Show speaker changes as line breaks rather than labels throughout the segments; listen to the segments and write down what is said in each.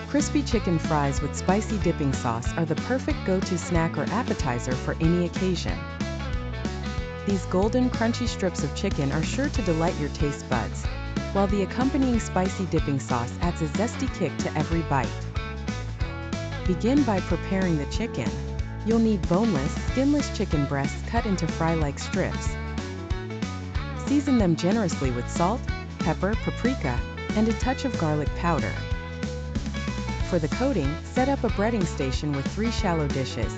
Crispy chicken fries with spicy dipping sauce are the perfect go-to snack or appetizer for any occasion. These golden, crunchy strips of chicken are sure to delight your taste buds, while the accompanying spicy dipping sauce adds a zesty kick to every bite. Begin by preparing the chicken. You'll need boneless, skinless chicken breasts cut into fry-like strips. Season them generously with salt, pepper, paprika, and a touch of garlic powder. For the coating, set up a breading station with 3 shallow dishes,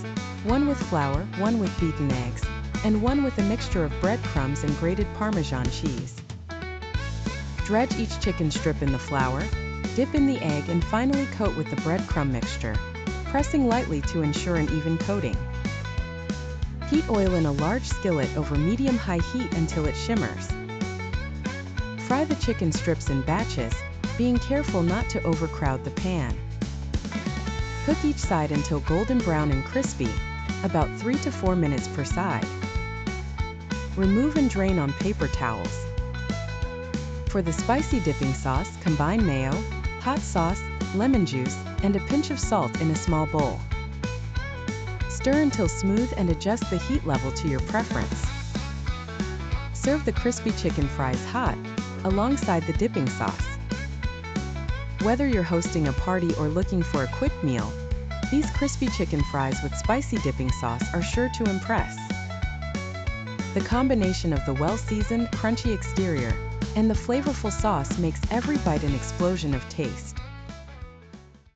one with flour, one with beaten eggs, and one with a mixture of breadcrumbs and grated Parmesan cheese. Dredge each chicken strip in the flour, dip in the egg, and finally coat with the breadcrumb mixture, pressing lightly to ensure an even coating. Heat oil in a large skillet over medium-high heat until it shimmers. Fry the chicken strips in batches, being careful not to overcrowd the pan. Cook each side until golden brown and crispy, about 3 to 4 minutes per side. Remove and drain on paper towels. For the spicy dipping sauce, combine mayo, hot sauce, lemon juice, and a pinch of salt in a small bowl. Stir until smooth and adjust the heat level to your preference. Serve the crispy chicken fries hot, alongside the dipping sauce. Whether you're hosting a party or looking for a quick meal, these crispy chicken fries with spicy dipping sauce are sure to impress. The combination of the well-seasoned, crunchy exterior and the flavorful sauce makes every bite an explosion of taste.